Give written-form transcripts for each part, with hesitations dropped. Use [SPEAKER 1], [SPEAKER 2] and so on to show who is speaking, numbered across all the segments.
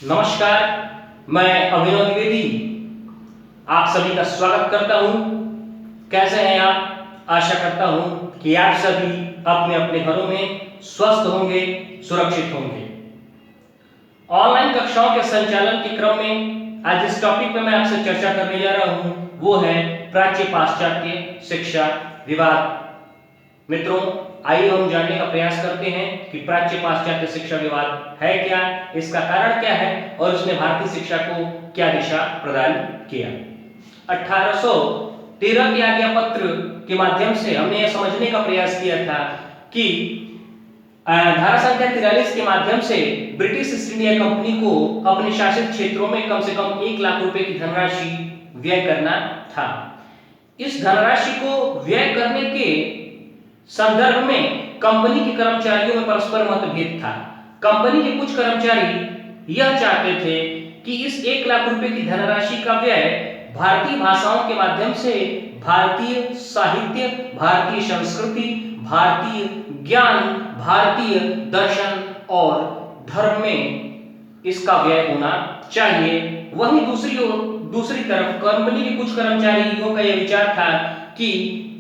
[SPEAKER 1] नमस्कार, मैं अभिनव द्विवेदी आप सभी का स्वागत करता हूं। कैसे हैं आप? आशा करता हूं कि आप सभी अपने अपने घरों में स्वस्थ होंगे, सुरक्षित होंगे। ऑनलाइन कक्षाओं के संचालन के क्रम में आज जिस टॉपिक पर मैं आपसे चर्चा करने जा रहा हूं वो है प्राच्य पाश्चात्य शिक्षा विवाद। मित्रों, आइए हम जानने का प्रयास करते हैं कि प्राच्य पाश्चात्य शिक्षा विवाद है क्या, इसका कारण क्या है और इसने भारतीय शिक्षा को क्या दिशा प्रदान किया। 1813 के आज्ञा पत्र के माध्यम से हमने यह समझने का प्रयास किया था कि धारा संख्या 43 के माध्यम से ब्रिटिश ईस्ट इंडिया कंपनी को अपने शासित क्षेत्रों में कम से कम 1 लाख रुपए की धनराशि व्यय करना था। इस धनराशि को व्यय करने के संदर्भ में कंपनी के कर्मचारियों में परस्पर मतभेद था। कंपनी के कुछ कर्मचारी यह चाहते थे कि इस 1 लाख रुपए की धनराशि का व्यय भारतीय भाषाओं के माध्यम से भारतीय साहित्य, भारतीय संस्कृति, भारतीय ज्ञान, भारतीय दर्शन और धर्म में इसका व्यय होना चाहिए। वहीं दूसरी तरफ कंपनी के कुछ कर्मचारियों का यह विचार था कि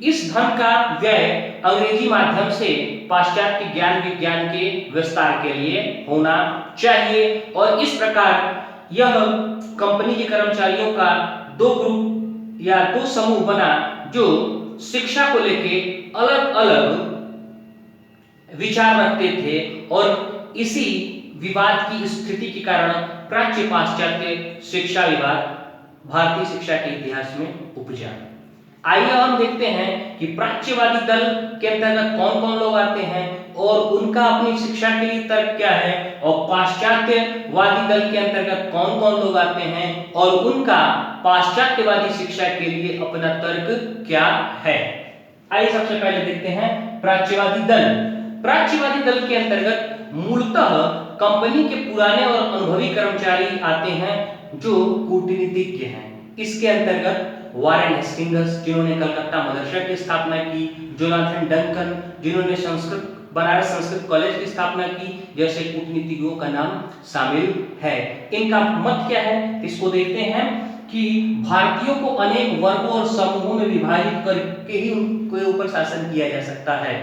[SPEAKER 1] इस धन का व्यय अंग्रेजी माध्यम से पाश्चात्य ज्ञान विज्ञान के विस्तार के लिए होना चाहिए। और इस प्रकार यह कंपनी के कर्मचारियों का दो ग्रुप या दो समूह बना जो शिक्षा को लेके अलग अलग विचार रखते थे और इसी विवाद की स्थिति के कारण प्राच्य पाश्चात्य शिक्षा विवाद भारतीय शिक्षा के इतिहास में उपजा। आइए हम देखते हैं कि प्राच्यवादी दल के अंतर्गत कौन कौन लोग आते हैं और उनका अपनी शिक्षा के लिए तर्क क्या है, और पाश्चात्यवादी दल के अंतर्गत कौन कौन लोग आते हैं और उनका पाश्चात्यवादी शिक्षा के लिए अपना तर्क क्या है। आइए सबसे पहले देखते हैं प्राच्यवादी दल। प्राच्यवादी दल के अंतर्गत मूलतः कंपनी के पुराने और अनुभवी कर्मचारी आते हैं जो कूटनीतिज्ञ हैं। इसके अंतर्गत वारेन हेस्टिंग्स जिन्होंने कलकत्ता मदरसा की स्थापना की, जोनाथन डंकन जिन्होंने बनारस संस्कृत कॉलेज की स्थापना की, जैसे कूटनीतिज्ञों का नाम शामिल है। इनका मत क्या है इसको देखते हैं कि भारतीयों को अनेक वर्गों और समूहों में विभाजित करके ही उनके ऊपर शासन किया जा सकता है।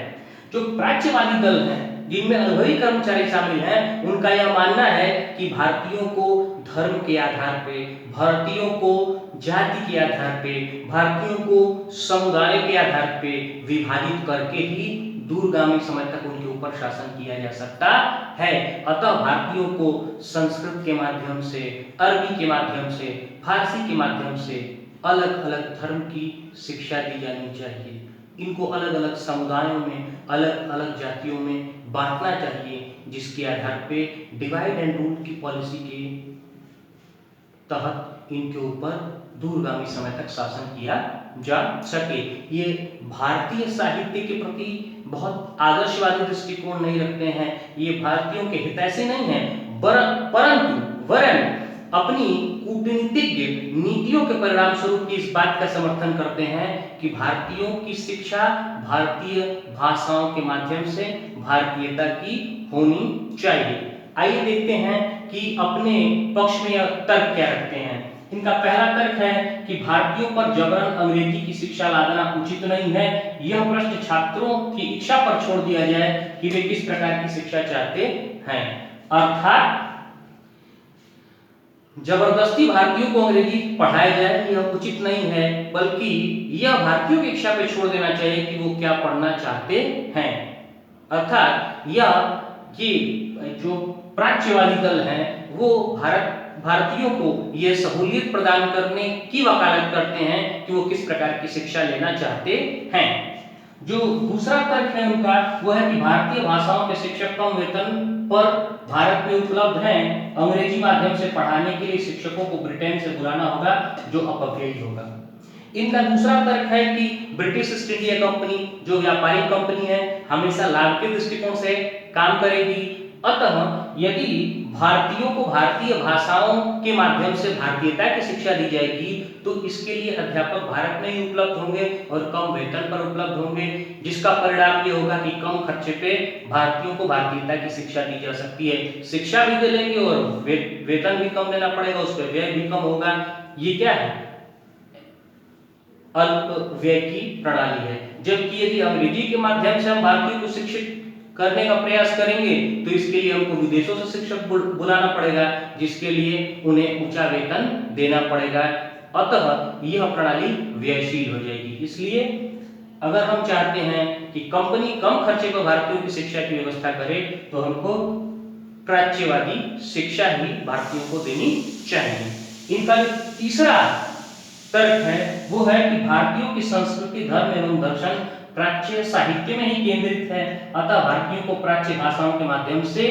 [SPEAKER 1] जो प्राच्यवादी दल हैं जिनमें अनुभवी कर्मचारी शामिल हैं, उनका यह मानना है कि भारतीयों को धर्म के आधार पे, भारतीयों को जाति के आधार पे, भारतीयों को समुदाय के आधार पे विभाजित करके ही दूरगामी समय तक उनके ऊपर शासन किया जा सकता है। अतः भारतीयों को संस्कृत के माध्यम से, अरबी के माध्यम से, फारसी के माध्यम से अलग अलग धर्म की शिक्षा दी जानी चाहिए। इनको अलग अलग समुदायों में, अलग अलग जातियों में बांटना चाहिए, जिसके आधार पे डिवाइड एंड रूल की पॉलिसी के तहत इनके ऊपर दूरगामी समय तक शासन किया जा सके। ये भारतीय साहित्य के प्रति बहुत आदर्शवादी दृष्टिकोण नहीं रखते हैं, ये भारतीयों के हितैषी नहीं है, परंतु वरन अपनी कूटनीतिज्ञ नीतियों के परिणाम स्वरूप इस बात का समर्थन करते हैं कि भारतीयों की शिक्षा भारतीय भाषाओं के माध्यम से भारतीयता की होनी चाहिए। आइए देखते हैं कि अपने पक्ष में यह तर्क क्या रखते हैं। इनका पहला तर्क है कि भारतीयों पर जबरन अंग्रेजी की शिक्षा लादना उचित नहीं है। यह प्रश्न छात्रों की इच्छा पर छोड़ दिया जाए कि वे किस प्रकार की शिक्षा चाहते हैं। अर्थात जबरदस्ती भारतीयों को अंग्रेजी पढ़ाया जाए यह उचित नहीं है, बल्कि यह भारतीयों की इच्छा पे छोड़ देना चाहिए कि वो क्या पढ़ना चाहते हैं। अर्थात ये जो प्राच्यवादी दल है वो भारतीयों को यह सहूलियत प्रदान करने की वकालत करते हैं कि वो किस प्रकार की शिक्षा लेना चाहते हैं। जो दूसरा तर्क है उनका वो है कि भारतीय भाषाओं के शिक्षक कम वेतन पर भारत में उपलब्ध हैं, अंग्रेजी माध्यम से पढ़ाने के लिए शिक्षकों को ब्रिटेन से बुलाना होगा जो अपव्ययी होगा। इनका दूसरा तर्क है कि ब्रिटिश ईस्ट इंडिया कंपनी जो व्यापारिक कंपनी है हमेशा लाभ के दृष्टिकोण से काम करेगी, अतः यदि भारतीयों को भारतीय भाषाओं के माध्यम से भारतीयता की शिक्षा दी जाएगी तो इसके लिए अध्यापक भारत में ही उपलब्ध होंगे और कम वेतन पर उपलब्ध होंगे, जिसका परिणाम ये होगा कि कम खर्चे पे भारतीयों को भारतीयता की शिक्षा दी जा सकती है। शिक्षा भी दे लेंगे और वेतन भी कम देना पड़ेगा, उस पर व्यय भी कम होगा। ये क्या है? अल्प व्यय की प्रणाली है। जबकि यदि अंग्रेजी के माध्यम से हम भारतीयों को शिक्षित करने का प्रयास करेंगे तो इसके लिए हमको विदेशों से शिक्षक बुलाना पड़ेगा, जिसके लिए उन्हें ऊंचा वेतन देना पड़ेगा। अतः यह प्रणाली व्ययशील हो जाएगी। इसलिए अगर हम चाहते हैं कि कंपनी कम खर्चे पर भारतीयों की शिक्षा की व्यवस्था करे तो हमको प्राच्यवादी शिक्षा ही भारतीयों को देनी चाहिए। इनका जो तीसरा तर्क है वो है कि भारतीयों की संस्कृति, धर्म एवं दर्शन प्राच्य साहित्य में ही केंद्रित है, अतः भारतीयों को प्राच्य भाषाओं के माध्यम से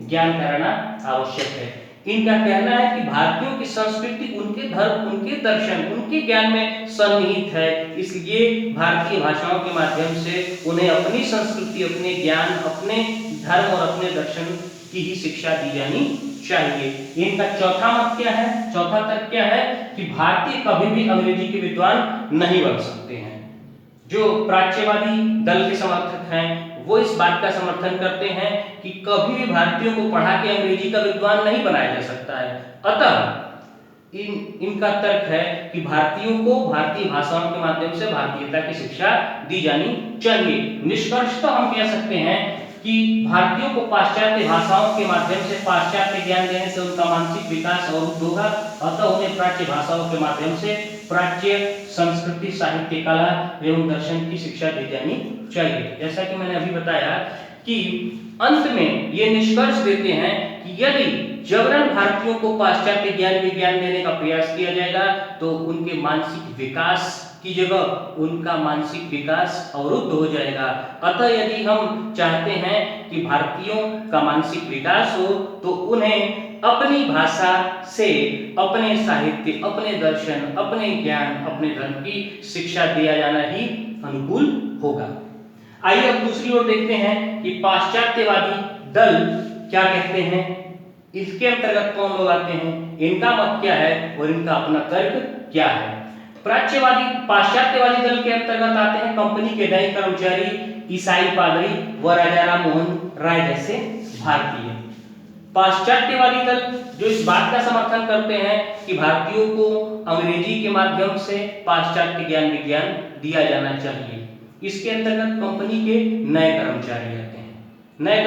[SPEAKER 1] ज्ञान कराना आवश्यक है। इनका कहना है कि भारतीयों की संस्कृति, उनके धर्म, उनके दर्शन, उनके ज्ञान में सन्निहित है, इसलिए भारतीय भाषाओं के माध्यम से उन्हें अपनी संस्कृति, अपने ज्ञान, अपने धर्म और अपने दर्शन की ही शिक्षा दी जानी चाहिए। इनका चौथा मत क्या है? चौथा तर्क क्या है कि भारतीय कभी भी अंग्रेजी के विद्वान नहीं बन सकते हैं। जो प्राच्यवादी दल के समर्थक हैं वो इस बात का समर्थन करते हैं कि कभी भी भारतीयों को पढ़ा के अंग्रेजी का विद्वान नहीं बनाया जा सकता है। अतः इनका तर्क है कि भारतीयों को भारतीय भाषाओं के माध्यम से भारतीयता की शिक्षा दी जानी चाहिए। निष्कर्षतः हम कह सकते हैं कि भारतीयों को पाश्चात्य भाषाओं के माध्यम से पाश्चात्य ज्ञान देने से उनका मानसिक विकास अवरुद्ध होगा, अतः उन्हें प्राच्य भाषाओं के माध्यम से प्राच्य संस्कृति, साहित्य, कला एवं दर्शन की शिक्षा दी जानी चाहिए। जैसा कि मैंने अभी बताया कि अंत में ये निष्कर्ष देते हैं कि यदि जबरन भारतीयों को पाश्चात्य ज्ञान विज्ञान देने का प्रयास किया जाएगा तो उनके मानसिक विकास की जगह उनका मानसिक विकास अवरुद्ध हो जाएगा। अतः यदि हम चाहते हैं कि भारतीयों का मानसिक विकास हो तो उन्हें अपनी भाषा से अपने साहित्य, अपने दर्शन, अपने ज्ञान, अपने धर्म की शिक्षा दिया जाना ही अनुकूल होगा। आइए अब दूसरी ओर देखते हैं कि पाश्चात्यवादी दल क्या कहते हैं, इसके अंतर्गत कौन लोग आते हैं, इनका मत क्या है और इनका अपना तर्क क्या है। पाश्चात्यवादी दल के अंतर्गत आते हैं कंपनी के नए कर्मचारी, ईसाई पादरी व राजा राम मोहन राय जैसे भारतीय। पाश्चात्यवादी दल जो इस बात का समर्थन करते हैं कि भारतीयों को अंग्रेजी के माध्यम से पाश्चात्य ज्ञान विज्ञान दिया जाना चाहिए। इसके अंतर्गत कंपनी के नए कर्मचारी आते हैं। नए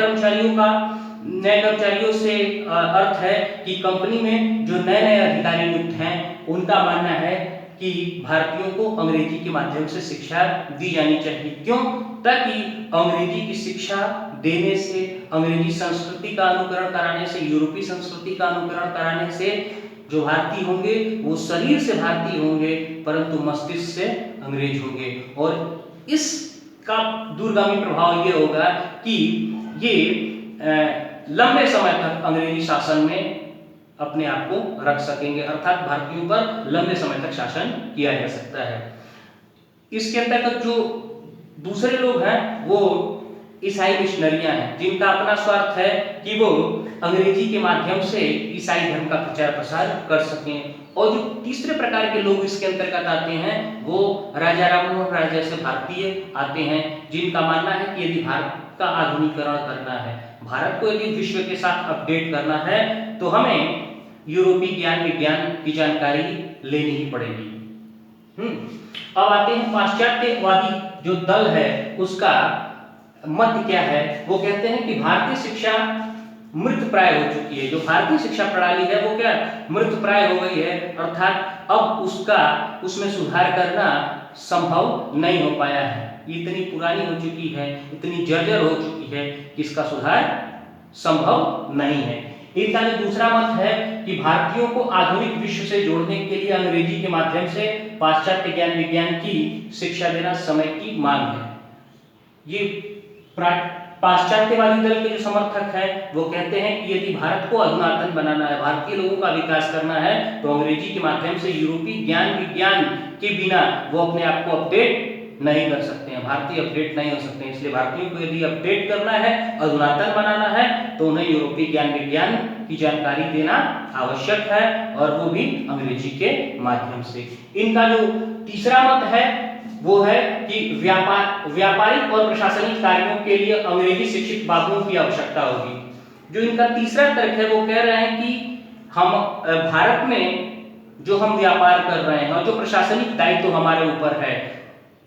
[SPEAKER 1] कर्मचारियों से अर्थ है कि कंपनी में जो नए नए अधिकारी नियुक्त हैं उनका मानना है कि भारतीयों को अंग्रेजी के माध्यम से शिक्षा दी जानी चाहिए। क्यों? ताकि अंग्रेजी की शिक्षा देने से, अंग्रेजी संस्कृति का अनुकरण कराने से, यूरोपीय संस्कृति का अनुकरण कराने से जो भारतीय होंगे वो शरीर से भारतीय होंगे परंतु मस्तिष्क से अंग्रेज होंगे। और इसका दूरगामी प्रभाव ये होगा कि ये लंबे समय तक अंग्रेजी शासन में अपने आप को रख सकेंगे, अर्थात भारतीयों पर लंबे समय तक शासन किया जा सकता है। इसके अंतर्गत जो दूसरे लोग हैं वो ईसाई मिशनरियां हैं, जिनका अपना स्वार्थ है कि वो अंग्रेजी के माध्यम से ईसाई धर्म का प्रचार प्रसार कर सकें। और जो तीसरे प्रकार के लोग इसके अंतर्गत आते हैं वो राजा राममोहन राय जैसे भारतीय आते हैं, जिनका मानना है कि यदि भारत का आधुनिकीकरण करना है, भारत को यदि विश्व के साथ अपडेट करना है तो हमें यूरोपीय ज्ञान विज्ञान की जानकारी लेनी ही पड़ेगी। अब आते हैं पाश्चात्यवादी जो दल है उसका मत क्या है। वो कहते हैं कि भारतीय शिक्षा मृत प्राय हो चुकी है। जो भारतीय शिक्षा प्रणाली है वो क्या मृत प्राय हो गई है, अर्थात अब उसमें सुधार करना संभव नहीं हो पाया है। इतनी पुरानी हो चुकी है, इतनी जर्जर हो चुकी है कि इसका सुधार संभव नहीं है। इनका जो दूसरा मत है कि भारतीयों को आधुनिक विश्व से जोड़ने के लिए अंग्रेजी के माध्यम से पाश्चात्य ज्ञान विज्ञान की शिक्षा देना समय की मांग है। ये पाश्चात्यवादी दल के जो समर्थक हैं वो कहते हैं कि यदि भारत को अधुनातन बनाना है, भारतीय लोगों का विकास करना है तो अंग्रेजी के माध्यम से यूरोपीय ज्ञान विज्ञान के बिना वो अपने आप को अपडेट नहीं कर सकते हैं, भारतीय अपडेट नहीं हो सकते हैं। इसलिए भारतीयों को यदि अपडेट करना है, अधुनातन बनाना है, तो उन्हें यूरोपीय ज्ञान विज्ञान की जानकारी देना आवश्यक है, और वो भी अंग्रेजी के माध्यम से। इनका जो तीसरा मत है वो है कि व्यापारिक और प्रशासनिक कार्यों के लिए अंग्रेजी शिक्षित बाबुओं की आवश्यकता होगी। जो इनका तीसरा तर्क है वो कह रहे हैं कि हम भारत में जो हम व्यापार कर रहे हैं और जो प्रशासनिक दायित्व हमारे ऊपर है,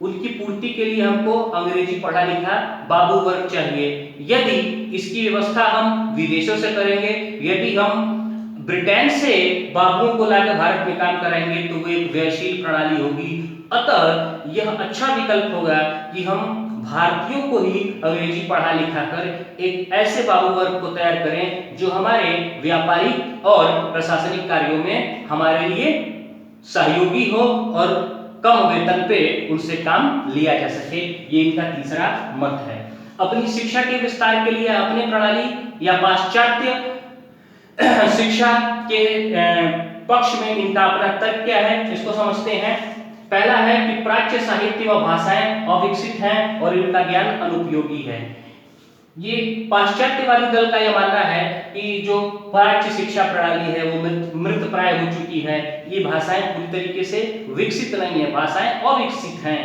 [SPEAKER 1] उनकी पूर्ति के लिए हमको अंग्रेजी पढ़ा लिखा बाबू वर्ग चाहिए। यदि इसकी व्यवस्था हम विदेशों से करेंगे, यदि हम ब्रिटेन से बाबुओं को लाकर भारत में काम कराएंगे, तो वो एक व्ययशील प्रणाली होगी। अतः यह अच्छा विकल्प होगा कि हम भारतीयों को ही अंग्रेजी पढ़ा लिखा कर एक ऐसे बाबू वर्ग को तैयार करें जो हमारे व्यापारिक और प्रशासनिक कार्यों में हमारे लिए सहयोगी हो और कम वेतन पे उनसे काम लिया जा सके। ये इनका तीसरा मत है। अपनी शिक्षा के विस्तार के लिए अपने प्रणाली या पाश्चात्य शिक्षा के पक्ष में इनका अपना तर्क क्या है, इसको समझते हैं। पहला है कि प्राच्य साहित्य व भाषाएं अविकसित हैं और इनका ज्ञान अनुपयोगी है। ये पाश्चात्यवादी दल का यह मानना है कि जो प्राच्य शिक्षा प्रणाली है वो मृतप्राय हो चुकी है। ये भाषाएं पूरी तरीके से विकसित नहीं है, भाषाएं अविकसित हैं।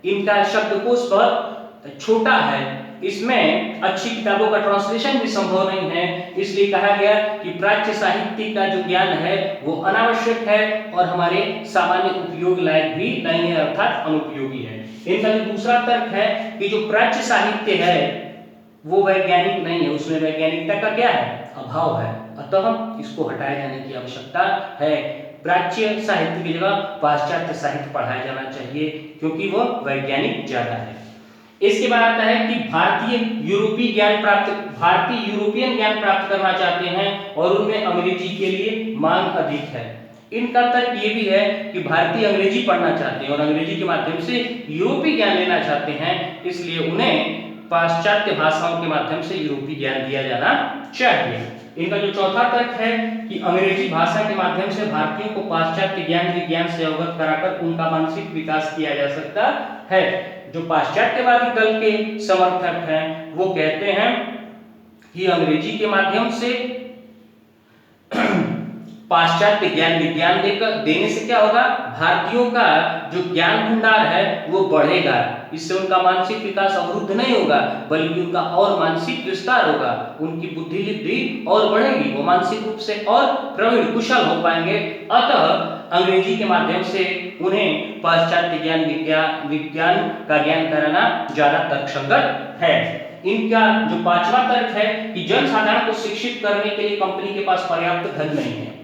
[SPEAKER 1] इनका शब्दकोश बहुत छोटा है, इसमें अच्छी किताबों का ट्रांसलेशन भी संभव नहीं है। इसलिए कहा गया कि प्राच्य साहित्य का जो ज्ञान है वो अनावश्यक है और हमारे सामान्य उपयोग लायक भी नहीं है, अर्थात अनुपयोगी है। इनका जो दूसरा तर्क है कि जो प्राच्य साहित्य है वो वैज्ञानिक नहीं है, उसमें वैज्ञानिकता का क्या है, अभाव है। अतः इसको हटाए जाने की आवश्यकता है। प्राच्य साहित्य की जगह पाश्चात्य साहित्य पढ़ाया जाना चाहिए, क्योंकि वह वैज्ञानिक ज्यादा है। इसके बाद आता है कि भारतीय यूरोपीय ज्ञान प्राप्त करना चाहते हैं और उनमें अंग्रेजी के लिए मांग अधिक है। इनका तर्क ये भी है कि भारतीय अंग्रेजी पढ़ना चाहते हैं और अंग्रेजी के माध्यम से यूरोपीय ज्ञान लेना चाहते हैं, इसलिए उन्हें पाश्चात्य भाषाओं के माध्यम से यूरोपीय ज्ञान दिया जाना चाहिए। इनका जो चौथा तर्क है कि अंग्रेजी भाषा के माध्यम से भारतीयों को पाश्चात्य ज्ञान विज्ञान से अवगत कराकर उनका मानसिक विकास किया जा सकता है। जो पाश्चात्यवादी दल के समर्थक हैं वो कहते हैं कि अंग्रेजी के माध्यम से पाश्चात्य ज्ञान विज्ञान देने से क्या होगा, भारतीयों का जो ज्ञान भंडार है वो बढ़ेगा। इससे उनका मानसिक विकास अवरुद्ध नहीं होगा, बल्कि उनका और मानसिक विस्तार होगा, उनकी बुद्धि भी और बढ़ेगी, वो मानसिक रूप से और प्रवीण कुशल हो पाएंगे। अतः अंग्रेजी के माध्यम से उन्हें पाश्चात्य ज्ञान विज्ञान का ज्ञान कराना ज्यादा तर्कसंगत है। इनका जो पांचवा तर्क है कि जनसाधारण को शिक्षित करने के लिए कंपनी के पास पर्याप्त धन नहीं है।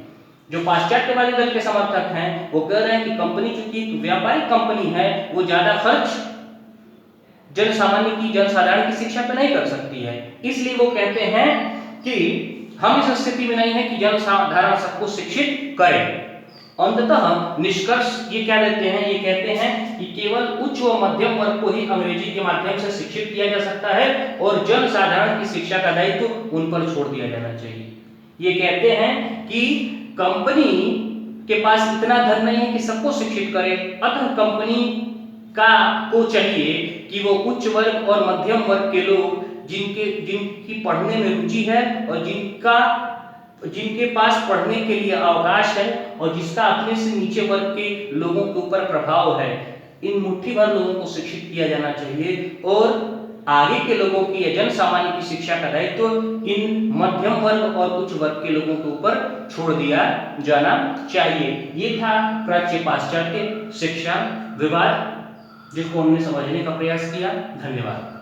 [SPEAKER 1] जो पाश्चात्यवादी दल के समर्थक हैं वो कह रहे हैं कि कंपनी चूंकि व्यापारिक कंपनी है, वो ज्यादा खर्च जनसाधारण की शिक्षा पे नहीं कर सकती है। इसलिए वो कहते हैं कि हम इस स्थिति में नहीं है कि जनसाधारण सबको शिक्षित करें। अंततः निष्कर्ष ये क्या देते हैं, ये कहते हैं कि केवल उच्च व मध्यम वर्ग को ही अंग्रेजी के माध्यम से शिक्षित किया जा सकता है और जनसाधारण की शिक्षा का दायित्व उन पर छोड़ दिया जाना चाहिए। ये कहते हैं कि कंपनी के पास इतना धन नहीं है कि सबको शिक्षित करे, अतः कंपनी को चाहिए कि वो उच्च वर्ग और मध्यम वर्ग के लोग जिनकी पढ़ने में रुचि है और जिनके पास पढ़ने के लिए अवकाश है और जिसका अपने से नीचे वर्ग के लोगों के ऊपर प्रभाव है, इन मुट्ठी भर लोगों को शिक्षित किया जाना चाहिए और आगे के लोगों की या जन सामान्य की शिक्षा का दायित्व इन मध्यम वर्ग और उच्च वर्ग के लोगों के ऊपर छोड़ दिया जाना चाहिए। ये था प्राच्य पाश्चात्य शिक्षा विवाद, जिसको हमने समझने का प्रयास किया। धन्यवाद।